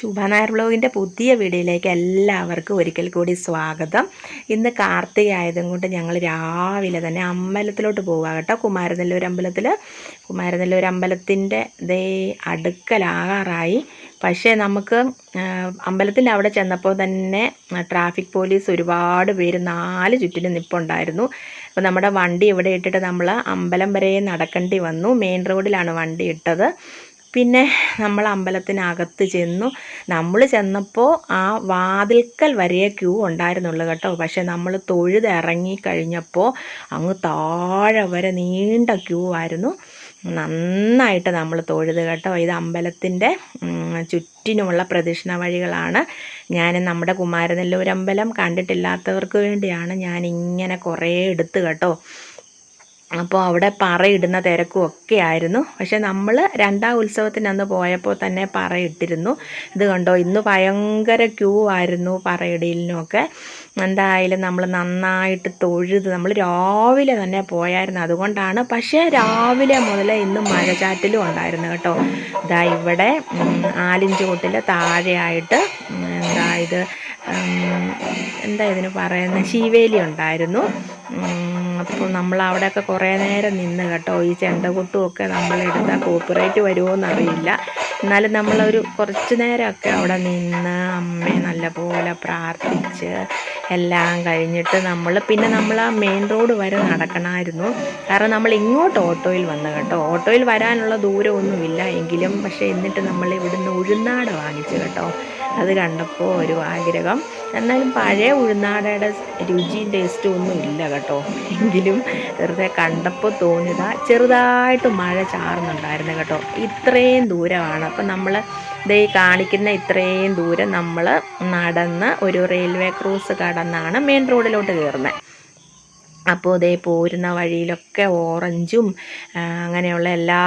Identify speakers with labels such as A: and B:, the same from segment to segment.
A: ശുഭനായർ വ്ലോഗിൻ്റെ പുതിയ വീഡിയോയിലേക്ക് എല്ലാവർക്കും ഒരിക്കൽ കൂടി സ്വാഗതം. ഇന്ന് കാർത്തിക ആയതും കൊണ്ട് ഞങ്ങൾ രാവിലെ തന്നെ അമ്പലത്തിലോട്ട് പോവുക കേട്ടോ. കുമാരനെല്ലൂർ അമ്പലത്തിൻ്റെ ദേ അടുക്കലാകാറായി. പക്ഷേ നമുക്ക് അമ്പലത്തിൻ്റെ അവിടെ ചെന്നപ്പോൾ തന്നെ ട്രാഫിക് പോലീസ് ഒരുപാട് പേര് 4 ചുറ്റിനും നിൽപ്പുണ്ടായിരുന്നു. അപ്പോൾ നമ്മുടെ വണ്ടി ഇവിടെ ഇട്ടിട്ട് നമ്മൾ അമ്പലം വരെ നടക്കേണ്ടി വന്നു. മെയിൻ റോഡിലാണ് വണ്ടി ഇട്ടത്. പിന്നെ നമ്മൾ അമ്പലത്തിനകത്ത് ചെന്നു. നമ്മൾ ചെന്നപ്പോൾ ആ വാതിൽക്കൽ വരെ ക്യൂ ഉണ്ടായിരുന്നുള്ളൂ കേട്ടോ. പക്ഷേ നമ്മൾ തൊഴുതിറങ്ങി കഴിഞ്ഞപ്പോൾ അങ്ങ് താഴെ വരെ നീണ്ട ക്യൂ ആയിരുന്നു. നന്നായിട്ട് നമ്മൾ തൊഴുത് കേട്ടോ. ഇത് അമ്പലത്തിൻ്റെ ചുറ്റിനുമുള്ള പ്രദക്ഷിണ വഴികളാണ്. ഞാൻ നമ്മുടെ കുമാരനെല്ലൂർ അമ്പലം കണ്ടിട്ടില്ലാത്തവർക്ക് വേണ്ടിയാണ് ഞാനിങ്ങനെ കുറേ എടുത്ത് കേട്ടോ. അപ്പോൾ അവിടെ പറയിടുന്ന തിരക്കും ഒക്കെ ആയിരുന്നു. പക്ഷെ നമ്മൾ 2ാം ഉത്സവത്തിന് അന്ന് പോയപ്പോൾ തന്നെ പറയിട്ടിരുന്നു. ഇത് കണ്ടോ, ഇന്ന് ഭയങ്കര ക്യൂ ആയിരുന്നു പറയിടലിനുമൊക്കെ. എന്തായാലും നമ്മൾ നന്നായിട്ട് തൊഴുത് നമ്മൾ രാവിലെ തന്നെ പോയായിരുന്നു. അതുകൊണ്ടാണ്. പക്ഷേ രാവിലെ മുതലേ ഇന്ന് മഴച്ചാറ്റിലും ഉണ്ടായിരുന്നു കേട്ടോ. ഇതാ ഇവിടെ ആലിഞ്ചോട്ടിൽ താഴെയായിട്ട് എന്താ ഇതിന് പറയുന്നത്, ശീവേലി ഉണ്ടായിരുന്നു. അപ്പോൾ നമ്മൾ അവിടെയൊക്കെ കുറേ നേരം നിന്ന് കേട്ടോ. ഈ ചെണ്ടകൊട്ടുമൊക്കെ നമ്മളെടുത്താൽ കോപ്പിറൈറ്റ് വരുമോ എന്നറിയില്ല. എന്നാലും നമ്മളൊരു കുറച്ച് നേരമൊക്കെ അവിടെ നിന്ന് അമ്മയെ നല്ലപോലെ പ്രാർത്ഥിച്ച് എല്ലാം കഴിഞ്ഞിട്ട് നമ്മൾ ആ മെയിൻ റോഡ് വരെ നടക്കണമായിരുന്നു. കാരണം നമ്മൾ ഇങ്ങോട്ട് ഓട്ടോയിൽ വന്നു കേട്ടോ. ഓട്ടോയിൽ വരാനുള്ള ദൂരമൊന്നുമില്ല എങ്കിലും. പക്ഷേ എന്നിട്ട് നമ്മൾ ഇവിടുന്ന് ഉഴുന്നാട വാങ്ങിച്ചു കേട്ടോ. അത് കണ്ടപ്പോൾ ഒരു ആഗ്രഹം. എന്നാലും പഴയ ഉഴുന്നാടയുടെ രുചിയും ടേസ്റ്റും ഒന്നും ഇല്ല കേട്ടോ. എങ്കിലും വെറുതെ കണ്ടപ്പോൾ തോന്നിയതാ. ചെറുതായിട്ട് മഴ ചാറുന്നുണ്ടായിരുന്നു കേട്ടോ. ഇത്രയും ദൂരമാണ്. അപ്പം നമ്മൾ കാണിക്കുന്ന ഇത്രയും ദൂരം നമ്മൾ നടന്ന് ഒരു റെയിൽവേ ക്രോസ് കടന്നാണ് മെയിൻ റോഡിലോട്ട് കയറുന്നത്. അപ്പോൾ പോരുന്ന വഴിയിലൊക്കെ ഓറഞ്ചും അങ്ങനെയുള്ള എല്ലാ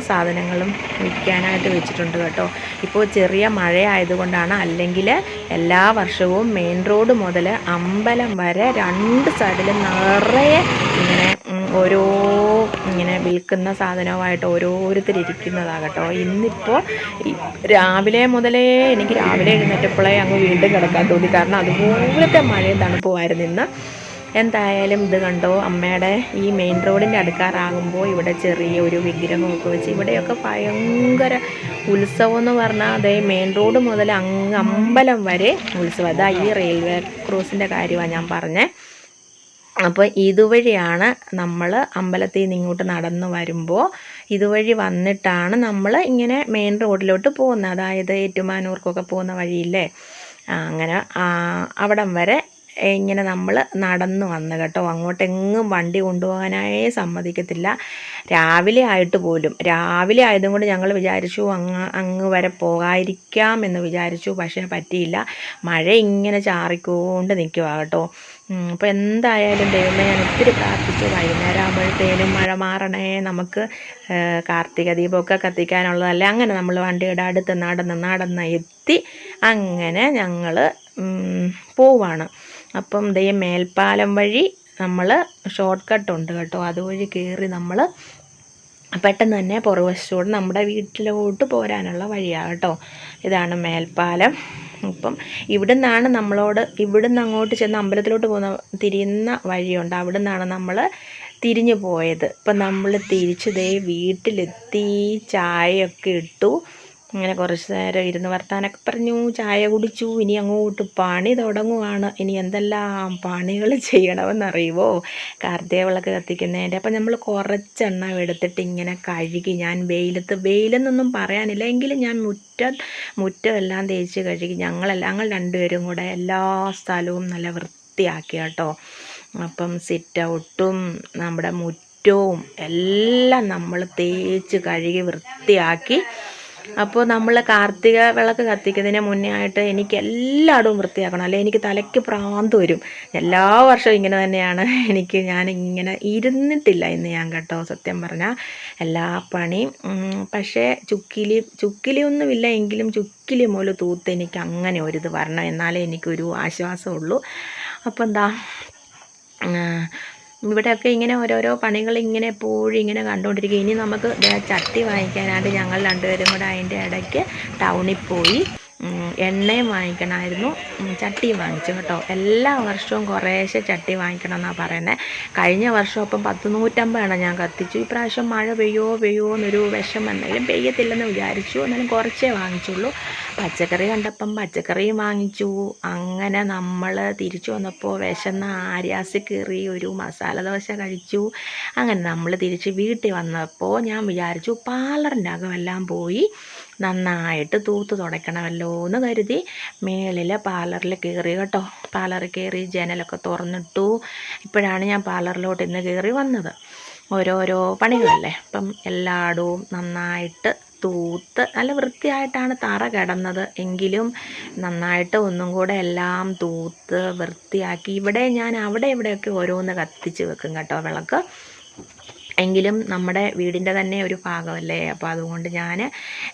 A: സാധനങ്ങളും വിൽക്കാനായിട്ട് വെച്ചിട്ടുണ്ട് കേട്ടോ. ഇപ്പോൾ ചെറിയ മഴ ആയതുകൊണ്ടാണ്. അല്ലെങ്കിൽ എല്ലാ വർഷവും മെയിൻ റോഡ് മുതൽ അമ്പലം വരെ 2 സൈഡിലും നിറയെ ഇങ്ങനെ വിൽക്കുന്ന സാധനവുമായിട്ട് ഓരോരുത്തരിയ്ക്കുന്നതാണ് കേട്ടോ. ഇന്നിപ്പോൾ രാവിലെ മുതലേ എനിക്ക് രാവിലെ എഴുന്നേറ്റപ്പോഴേ അങ്ങ് വീണ്ടും കിടക്കാൻ തോന്നി. കാരണം അതുപോലത്തെ മഴയും തണുപ്പുമായിരുന്നു ഇന്ന്. എന്തായാലും ഇത് കണ്ടോ, അമ്മയുടെ ഈ മെയിൻ റോഡിൻ്റെ അടുക്കാറാകുമ്പോൾ ഇവിടെ ചെറിയ ഒരു വിഗ്രഹമൊക്കെ വെച്ച് ഇവിടെയൊക്കെ ഭയങ്കര ഉത്സവം എന്ന് പറഞ്ഞാൽ മെയിൻ റോഡ് മുതൽ അങ്ങ് അമ്പലം വരെ ഉത്സവം. അതാ ഈ റെയിൽവേ ക്രോസിൻ്റെ കാര്യമാണ് ഞാൻ പറഞ്ഞത്. അപ്പോൾ ഇതുവഴിയാണ് നമ്മൾ അമ്പലത്തിൽ നിന്ന് ഇങ്ങോട്ട് നടന്നു വരുമ്പോൾ ഇതുവഴി വന്നിട്ടാണ് നമ്മൾ ഇങ്ങനെ മെയിൻ റോഡിലോട്ട് പോകുന്നത്. അതായത് ഏറ്റുമാനൂർക്കൊക്കെ പോകുന്ന വഴിയില്ലേ, അങ്ങനെ അവിടം വരെ ഇങ്ങനെ നമ്മൾ നടന്നു വന്ന് കേട്ടോ. അങ്ങോട്ടെങ്ങും വണ്ടി കൊണ്ടുപോകാനായേ സമ്മതിക്കത്തില്ല. രാവിലെ ആയതും കൊണ്ട് ഞങ്ങൾ വിചാരിച്ചു അങ്ങ് വരെ പോകാതിരിക്കാം എന്ന് വിചാരിച്ചു. പക്ഷേ പറ്റിയില്ല. മഴ ഇങ്ങനെ ചാറിക്കൊണ്ട് നിൽക്കുക കേട്ടോ. അപ്പോൾ എന്തായാലും ദൈവമേ, ഞാൻ ഒത്തിരി പ്രാർത്ഥിച്ചു. വൈകുന്നേരം ആകുമ്പോഴത്തേനും മഴ മാറണേ, നമുക്ക് കാർത്തിക ദീപമൊക്കെ കത്തിക്കാനുള്ളതല്ലേ. അങ്ങനെ നമ്മൾ വണ്ടിയുടെ അടുത്ത് നടന്ന് എത്തി. അങ്ങനെ ഞങ്ങൾ പോവാണ്. അപ്പം മേൽപ്പാലം വഴി നമ്മൾ ഷോർട്ട് കട്ടുണ്ട് കേട്ടോ. അതുവഴി കയറി നമ്മൾ പെട്ടെന്ന് തന്നെ പുറകുവശത്തോട് നമ്മുടെ വീട്ടിലോട്ട് പോരാനുള്ള വഴിയാണ് കേട്ടോ. ഇതാണ് മേൽപ്പാലം. അപ്പം ഇവിടുന്ന് അങ്ങോട്ട് ചെന്ന് അമ്പലത്തിലോട്ട് തിരിയുന്ന വഴിയുണ്ട്. അവിടെ നിന്നാണ് നമ്മൾ തിരിഞ്ഞു പോയത്. ഇപ്പം നമ്മൾ തിരിച്ച് വീട്ടിലെത്തി. ചായയൊക്കെ ഇട്ടു. ഇങ്ങനെ കുറച്ച് നേരം ഇരുന്ന് വർത്താനൊക്കെ പറഞ്ഞു, ചായ കുടിച്ചു. ഇനി അങ്ങോട്ട് പണി തുടങ്ങുവാണ്. ഇനി എന്തെല്ലാം പണികൾ ചെയ്യണമെന്നറിയുമോ കാർത്തിക വിളക്ക് കത്തിക്കുന്നതിൻ്റെ. അപ്പം നമ്മൾ കുറച്ചെണ്ണ എടുത്തിട്ട് ഇങ്ങനെ കഴുകി. ഞാൻ വെയിലെന്നൊന്നും പറയാനില്ല, എങ്കിലും ഞാൻ മുറ്റമെല്ലാം തേച്ച് കഴുകി. ഞങ്ങൾ 2 പേരും കൂടെ എല്ലാ സ്ഥലവും നല്ല വൃത്തിയാക്കി കേട്ടോ. അപ്പം സിറ്റ് ഔട്ടും നമ്മുടെ മുറ്റവും എല്ലാം നമ്മൾ തേച്ച് കഴുകി വൃത്തിയാക്കി. അപ്പോൾ നമ്മൾ കാർത്തിക വിളക്ക് കത്തിക്കുന്നതിന് മുന്നേ ആയിട്ട് എനിക്ക് എല്ലായിടവും വൃത്തിയാക്കണം, അല്ലെങ്കിൽ എനിക്ക് തലയ്ക്ക് ഭ്രാന്ത് വരും. എല്ലാ വർഷവും ഇങ്ങനെ തന്നെയാണ്. ഞാനിങ്ങനെ ഇരുന്നിട്ടില്ല ഇന്ന് ഞാൻ കേട്ടോ, സത്യം പറഞ്ഞാൽ എല്ലാ പണിയും. പക്ഷേ ചുക്കിലിയൊന്നുമില്ല എങ്കിലും ചുക്കിലി മൂലം തൂത്ത് എനിക്ക് അങ്ങനെ ഒരിത് വരണം, എന്നാലേ എനിക്കൊരു ആശ്വാസമുള്ളൂ. അപ്പോൾ ഇവിടെയൊക്കെ ഇങ്ങനെ ഓരോരോ പണികൾ ഇങ്ങനെ എപ്പോഴും ഇങ്ങനെ കണ്ടുകൊണ്ടിരിക്കുക. ഇനി നമുക്ക് ചട്ടി വാങ്ങിക്കാനായിട്ട് ഞങ്ങൾ 2 പേരും കൂടെ അതിൻ്റെ ഇടയ്ക്ക് ടൗണിൽ പോയി. എണ്ണയും വാങ്ങിക്കണമായിരുന്നു, ചട്ടിയും വാങ്ങിച്ചു കേട്ടോ. എല്ലാ വർഷവും കുറേശ്ശെ ചട്ടി വാങ്ങിക്കണം എന്നാണ് പറയുന്നത്. കഴിഞ്ഞ വർഷം അപ്പം 150 ഞാൻ കത്തിച്ചു. ഇപ്രാവശ്യം മഴ പെയ്യോ എന്നൊരു വിഷമം, എന്തായാലും പെയ്യത്തില്ലെന്ന് വിചാരിച്ചു. എന്നാലും കുറച്ചേ വാങ്ങിച്ചുള്ളൂ. പച്ചക്കറി കണ്ടപ്പം പച്ചക്കറിയും വാങ്ങിച്ചു. അങ്ങനെ നമ്മൾ തിരിച്ചു വന്നപ്പോൾ വിശന്ന ആര്യാസ് കയറി ഒരു മസാല ദോശ കഴിച്ചു. അങ്ങനെ നമ്മൾ തിരിച്ച് വീട്ടിൽ വന്നപ്പോൾ ഞാൻ വിചാരിച്ചു പാർലറിൻ്റെ അകമെല്ലാം പോയി നന്നായിട്ട് തൂത്ത് തുടയ്ക്കണമല്ലോ എന്ന് കരുതി മേളിൽ പാർലറിൽ കയറി കേട്ടോ. പാർലറിൽ കയറി ജനലൊക്കെ തുറന്നിട്ടു. ഇപ്പോഴാണ് ഞാൻ പാർലറിലോട്ട് ഇന്ന് കയറി വന്നത്. ഓരോരോ പണികളല്ലേ. അപ്പം എല്ലായിടവും നന്നായിട്ട് തൂത്ത് നല്ല വൃത്തിയായിട്ടാണ് തറ കിടന്നത്. എങ്കിലും നന്നായിട്ട് ഒന്നും കൂടെ എല്ലാം തൂത്ത് വൃത്തിയാക്കി. ഇവിടെ ഞാൻ അവിടെ ഇവിടെയൊക്കെ ഓരോന്ന് കത്തിച്ച് വെക്കും കേട്ടോ വിളക്ക്. എങ്കിലും നമ്മുടെ വീടിൻ്റെ തന്നെ ഒരു ഭാഗമല്ലേ. അപ്പോൾ അതുകൊണ്ട് ഞാൻ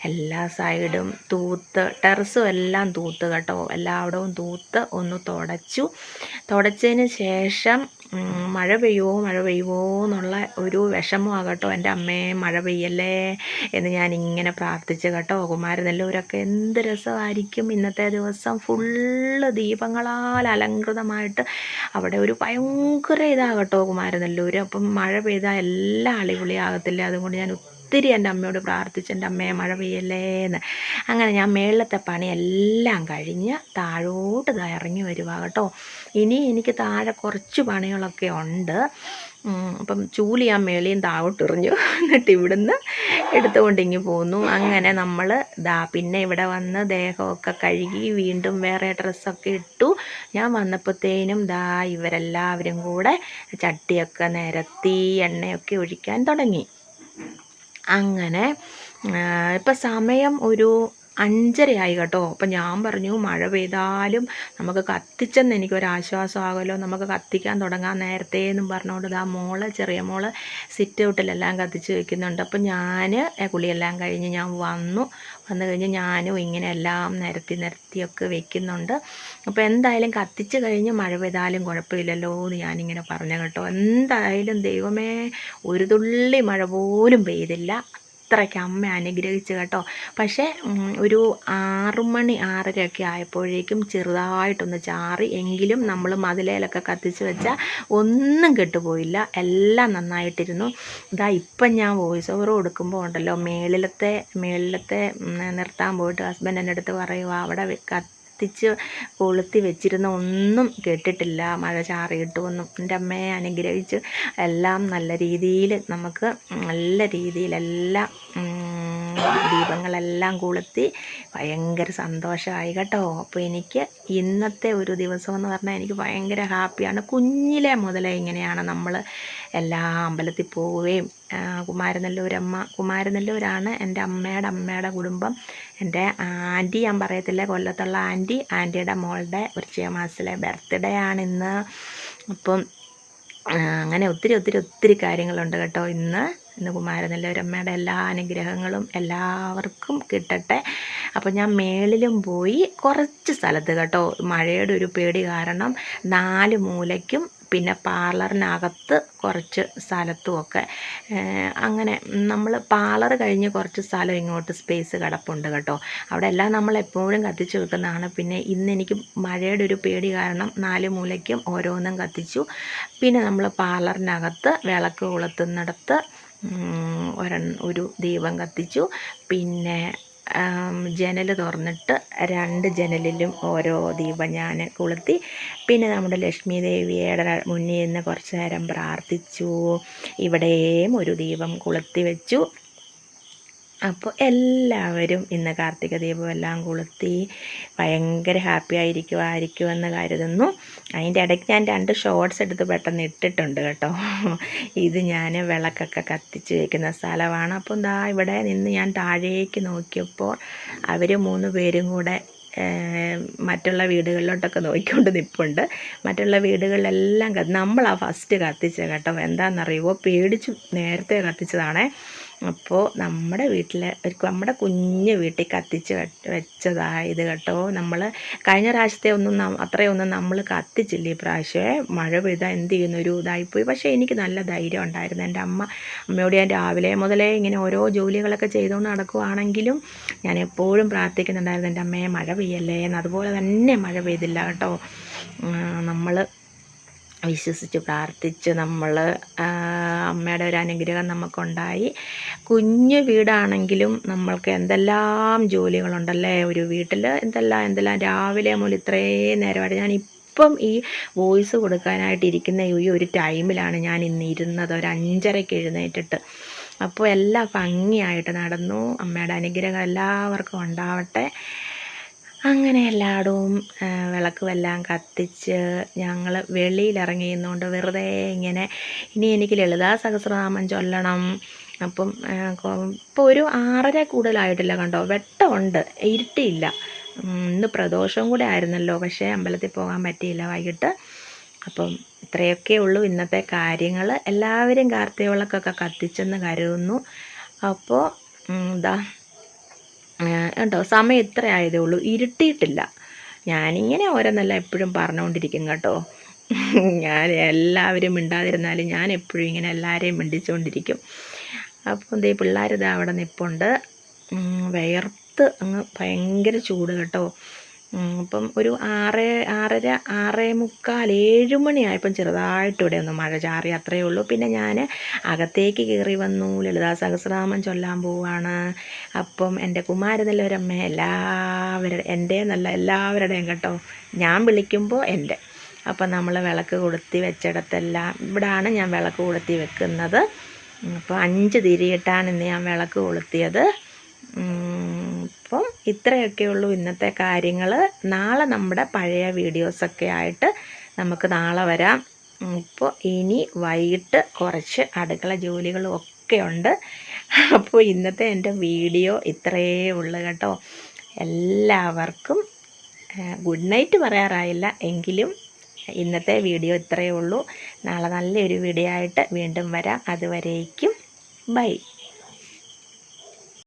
A: എല്ലാ സൈഡും തൂത്ത്, ടെറസും എല്ലാം തൂത്ത് കേട്ടോ. എല്ലായിടവും തൂത്ത് ഒന്ന് തുടച്ചതിന് ശേഷം മഴ പെയ്യുമോ എന്നുള്ള ഒരു വിഷമമാകട്ടോ. എൻ്റെ അമ്മയെ മഴ പെയ്യല്ലേ എന്ന് ഞാനിങ്ങനെ പ്രാർത്ഥിച്ച് കേട്ടോ. കുമാരനെല്ലൂരൊക്കെ എന്ത് രസമായിരിക്കും ഇന്നത്തെ ദിവസം. ഫുള്ള് ദീപങ്ങളാൽ അലങ്കൃതമായിട്ട് അവിടെ ഒരു ഭയങ്കര ഇതാകട്ടോ കുമാരനെല്ലൂർ. അപ്പം മഴ പെയ്താൽ എല്ലാം അടിപൊളിയാകത്തില്ല. അതുകൊണ്ട് ഞാൻ ഒത്തിരി എൻ്റെ അമ്മയോട് പ്രാർത്ഥിച്ചു, എൻ്റെ അമ്മയെ മഴ പെയ്യല്ലേ എന്ന്. അങ്ങനെ ഞാൻ മേളിലത്തെ പണിയെല്ലാം കഴിഞ്ഞ് താഴോട്ട് ഇറങ്ങി വരുക കേട്ടോ. ഇനി എനിക്ക് താഴെ കുറച്ച് പണികളൊക്കെ ഉണ്ട്. അപ്പം ചൂല് ഞാൻ മേളിയും താഴോട്ടെറിഞ്ഞു. എന്നിട്ട് ഇവിടുന്ന് എടുത്തുകൊണ്ടിങ്ങി പോന്നു. അങ്ങനെ നമ്മൾ പിന്നെ ഇവിടെ വന്ന് ദേഹമൊക്കെ കഴുകി വീണ്ടും വേറെ ഡ്രസ്സൊക്കെ ഇട്ടു. ഞാൻ വന്നപ്പോഴത്തേനും ഇവരെല്ലാവരും കൂടെ ചട്ടിയൊക്കെ നിരത്തി എണ്ണയൊക്കെ ഒഴിക്കാൻ തുടങ്ങി. അങ്ങനെ ഇപ്പം സമയം ഒരു 5:30 ആയി കേട്ടോ. അപ്പം ഞാൻ പറഞ്ഞു മഴ പെയ്താലും നമുക്ക് കത്തിച്ചെന്ന് എനിക്കൊരാശ്വാസമാകുമല്ലോ, നമുക്ക് കത്തിക്കാൻ തുടങ്ങാൻ നേരത്തെ എന്നും പറഞ്ഞുകൊണ്ട് ചെറിയ മോള് സിറ്റ് ഔട്ടിലെല്ലാം കത്തിച്ച് വയ്ക്കുന്നുണ്ട്. അപ്പം ഞാൻ കുളിയെല്ലാം കഴിഞ്ഞ് ഞാൻ വന്നു കഴിഞ്ഞ് ഞാനും ഇങ്ങനെ എല്ലാം നിരത്തിയൊക്കെ വെക്കുന്നുണ്ട്. അപ്പോൾ എന്തായാലും കത്തിച്ച് കഴിഞ്ഞ് മഴ പെയ്താലും കുഴപ്പമില്ലല്ലോ എന്ന് ഞാനിങ്ങനെ പറഞ്ഞു കേട്ടോ. എന്തായാലും ദൈവമേ ഒരു തുള്ളി മഴ പോലും പെയ്തില്ല. അത്രയ്ക്ക് അമ്മ അനുഗ്രഹിച്ചു കേട്ടോ. പക്ഷേ ഒരു 6 മണി 6:30 ആയപ്പോഴേക്കും ചെറുതായിട്ടൊന്ന് ചാറി. എങ്കിലും നമ്മൾ മതിലേലൊക്കെ കത്തിച്ച് വെച്ചാൽ ഒന്നും കെട്ടുപോയില്ല, എല്ലാം നന്നായിട്ടിരുന്നു. ഇപ്പം ഞാൻ വോയിസ് ഓവർ കൊടുക്കുമ്പോൾ ഉണ്ടല്ലോ മേളിലത്തെ നിർത്താൻ പോയിട്ട് ഹസ്ബൻഡ് എൻ്റെ അടുത്ത് പറയുക അവിടെ കത്തിച്ച് കൊളുത്തി വെച്ചിരുന്ന ഒന്നും കേട്ടിട്ടില്ല, മഴ ചാറിയിട്ടുമൊന്നും. എൻ്റെ അമ്മയെ അനുഗ്രഹിച്ച് എല്ലാം നല്ല രീതിയിൽ നമുക്ക് നല്ല രീതിയിലെല്ലാം ദീപങ്ങളെല്ലാം കൊളുത്തി ഭയങ്കര സന്തോഷമായി കേട്ടോ. അപ്പോൾ എനിക്ക് ഇന്നത്തെ ഒരു ദിവസം എന്ന് പറഞ്ഞാൽ എനിക്ക് ഭയങ്കര ഹാപ്പിയാണ്. കുഞ്ഞിലെ മുതലേ ഇങ്ങനെയാണ് നമ്മൾ എല്ലാ അമ്പലത്തിൽ പോവുകയും കുമാരനെല്ലൂരാണ് എൻ്റെ അമ്മയുടെ കുടുംബം. എൻ്റെ ആൻറ്റി ഞാൻ പറയത്തില്ല, കൊല്ലത്തുള്ള ആൻറ്റിയുടെ മോളുടെ വൃശ്ചിക മാസത്തിലെ ബർത്ത്ഡേ ആണിന്ന്. അപ്പം അങ്ങനെ ഒത്തിരി കാര്യങ്ങളുണ്ട് കേട്ടോ. ഇന്ന് കുമാരനെല്ലൂരമ്മയുടെ എല്ലാ അനുഗ്രഹങ്ങളും എല്ലാവർക്കും കിട്ടട്ടെ. അപ്പോൾ ഞാൻ മേളിലും പോയി കുറച്ച് സ്ഥലത്ത് കേട്ടോ. മഴയുടെ ഒരു പേടി കാരണം 4 മൂലയ്ക്കും പിന്നെ പാർലറിനകത്ത് കുറച്ച് സ്ഥലത്തുമൊക്കെ അങ്ങനെ നമ്മൾ പാർലർ കഴിഞ്ഞ് കുറച്ച് സ്ഥലം ഇങ്ങോട്ട് സ്പേസ് കിടപ്പുണ്ട് കേട്ടോ. അവിടെ എല്ലാം നമ്മൾ എപ്പോഴും കത്തിച്ച് വെക്കുന്നതാണ്. പിന്നെ ഇന്ന് എനിക്ക് മഴയുടെ ഒരു പേടി കാരണം 4 മൂലയ്ക്കും ഓരോന്നും കത്തിച്ചു. പിന്നെ നമ്മൾ പാർലറിനകത്ത് വിളക്ക് കൊളുത്തുന്നിടത്ത് ഒരു ദീപം കത്തിച്ചു. പിന്നെ ജനൽ തുറന്നിട്ട് 2 ജനലിലും ഓരോ ദീപം ഞാൻ കൊളുത്തി. പിന്നെ നമ്മുടെ ലക്ഷ്മി ദേവിയുടെ മുന്നിൽ നിന്ന് കുറച്ച് നേരം പ്രാർത്ഥിച്ചു. ഇവിടെയും ഒരു ദീപം കൊളുത്തി വെച്ചു. അപ്പോൾ എല്ലാവരും ഇന്ന് കാർത്തിക ദീപം എല്ലാം കൊളുത്തി ഭയങ്കര ഹാപ്പി ആയിരിക്കുമെന്ന് കരുതുന്നു. അതിൻ്റെ ഇടയ്ക്ക് ഞാൻ 2 ഷോർട്സ് എടുത്ത് പെട്ടെന്ന് ഇട്ടിട്ടുണ്ട് കേട്ടോ. ഇത് ഞാൻ വിളക്കൊക്കെ കത്തിച്ച് വയ്ക്കുന്ന സ്ഥലമാണ്. അപ്പം ഇവിടെ നിന്ന് ഞാൻ താഴേക്ക് നോക്കിയപ്പോൾ അവർ 3 പേരും കൂടെ മറ്റുള്ള വീടുകളിലോട്ടൊക്കെ നോക്കിക്കൊണ്ട് നിൽപ്പുണ്ട്. മറ്റുള്ള വീടുകളിലെല്ലാം നമ്മളാണ് ഫസ്റ്റ് കത്തിച്ചത് കേട്ടോ. എന്താണെന്നറിയുമോ, പേടിച്ച് നേരത്തെ കത്തിച്ചതാണേ. അപ്പോൾ നമ്മുടെ വീട്ടിൽ നമ്മുടെ കുഞ്ഞ് വീട്ടിൽ കത്തിച്ച് വെച്ചതായത് കേട്ടോ. നമ്മൾ കഴിഞ്ഞ പ്രാവശ്യത്തെ അത്രയൊന്നും നമ്മൾ കത്തിച്ചില്ല. ഈ പ്രാവശ്യമേ മഴ പെയ്താൽ എന്ത് ചെയ്യുന്ന ഒരു ഇതായിപ്പോയി. പക്ഷേ എനിക്ക് നല്ല ധൈര്യം ഉണ്ടായിരുന്നു. എൻ്റെ അമ്മയോട് ഞാൻ രാവിലെ മുതലേ ഇങ്ങനെ ഓരോ ജോലികളൊക്കെ ചെയ്തുകൊണ്ട് നടക്കുവാണെങ്കിലും ഞാൻ എപ്പോഴും പ്രാർത്ഥിക്കുന്നുണ്ടായിരുന്നു, എൻ്റെ അമ്മയെ മഴ പെയ്യല്ലേ എന്ന്. അതുപോലെ തന്നെ മഴ പെയ്തില്ല കേട്ടോ. നമ്മൾ വിശ്വസിച്ച് പ്രാർത്ഥിച്ച് നമ്മൾ അമ്മയുടെ ഒരു അനുഗ്രഹം നമുക്കുണ്ടായി. കുഞ്ഞു വീടാണെങ്കിലും നമ്മൾക്ക് എന്തെല്ലാം ജോലികളുണ്ടല്ലേ ഒരു വീട്ടിൽ, എന്തെല്ലാം രാവിലെ മുതൽ ഇത്രയും നേരമായിട്ട് ഞാനിപ്പം ഈ വോയിസ് കൊടുക്കാനായിട്ട് ഇരിക്കുന്ന ഈ ഒരു ടൈമിലാണ് ഞാൻ ഇന്ന് ഇരുന്നത്, ഒരു 5:30-ക്ക് എഴുന്നേറ്റിട്ട്. അപ്പോൾ എല്ലാം ഭംഗിയായിട്ട് നടന്നു. അമ്മയുടെ അനുഗ്രഹം എല്ലാവർക്കും ഉണ്ടാവട്ടെ. അങ്ങനെ എല്ലായിടവും വിളക്കുമെല്ലാം കത്തിച്ച് ഞങ്ങൾ വെളിയിലിറങ്ങിയിരുന്നുകൊണ്ട് വെറുതെ ഇങ്ങനെ ഇനി എനിക്ക് ലളിതാ സഹസ്രനാമം ചൊല്ലണം. അപ്പം ഇപ്പോൾ ഒരു 6:30 കൂടുതലായിട്ടില്ല കണ്ടോ, വെട്ടമുണ്ട്, ഇരുട്ടിയില്ല. ഇന്ന് പ്രദോഷവും കൂടെ ആയിരുന്നല്ലോ, പക്ഷേ അമ്പലത്തിൽ പോകാൻ പറ്റിയില്ല വൈകിട്ട്. അപ്പം ഇത്രയൊക്കെ ഉള്ളൂ ഇന്നത്തെ കാര്യങ്ങൾ. എല്ലാവരും കാർത്തിക വിളക്കൊക്കെ കത്തിച്ചെന്ന് കരുതുന്നു. അപ്പോൾ ഇതാ കേട്ടോ, സമയം ഇത്ര ആയതേ ഉള്ളൂ, ഇരുട്ടിയിട്ടില്ല. ഞാനിങ്ങനെ ഓരോന്നല്ല എപ്പോഴും പറഞ്ഞുകൊണ്ടിരിക്കും കേട്ടോ. ഞാൻ എല്ലാവരും മിണ്ടാതിരുന്നാലും ഞാൻ എപ്പോഴും ഇങ്ങനെ എല്ലാവരെയും മിണ്ടിച്ചുകൊണ്ടിരിക്കും. അപ്പോൾ എന്തേ പിള്ളേരിതാ അവിടെ നിൽപ്പുണ്ട്, വിയർത്ത് അങ്ങ് ഭയങ്കര ചൂട് കേട്ടോ. അപ്പം ഒരു 6:30, 6:45, 7 മണിയായപ്പം ചെറുതായിട്ട് ഇവിടെ ഒന്ന് മഴ ചാറി, അത്രയേ ഉള്ളൂ. പിന്നെ ഞാൻ അകത്തേക്ക് കയറി വന്നു, ലളിതാ സഹസ്രനാമം ചൊല്ലാൻ പോവാണ്. അപ്പം എൻ്റെ കുമാരനല്ലൊരമ്മ എല്ലാവരുടെയും കേട്ടോ, ഞാൻ വിളിക്കുമ്പോൾ എൻ്റെ. അപ്പം നമ്മൾ വിളക്ക് കൊളുത്തി വെച്ചിടത്തെല്ലാം ഇവിടാണ് ഞാൻ വിളക്ക് കൊളുത്തി വെക്കുന്നത്. അപ്പോൾ 5 തിരിയിട്ടാണ് ഇന്ന് ഞാൻ വിളക്ക് കൊളുത്തിയത്. അപ്പം ഇത്രയൊക്കെ ഉള്ളൂ ഇന്നത്തെ കാര്യങ്ങൾ. നാളെ നമ്മുടെ പഴയ വീഡിയോസൊക്കെ ആയിട്ട് നമുക്ക് നാളെ വരാം. ഇപ്പോൾ ഇനി വൈകിട്ട് കുറച്ച് അടുക്കള ജോലികളും ഒക്കെ ഉണ്ട്. അപ്പോൾ ഇന്നത്തെ എൻ്റെ വീഡിയോ ഇത്രയേ ഉള്ളൂ കേട്ടോ. എല്ലാവർക്കും ഗുഡ് നൈറ്റ് പറയാറായില്ല എങ്കിലും ഇന്നത്തെ വീഡിയോ ഇത്രയേ ഉള്ളൂ. നാളെ നല്ലൊരു വീഡിയോ ആയിട്ട് വീണ്ടും വരാം. അതുവരേക്കും ബൈ.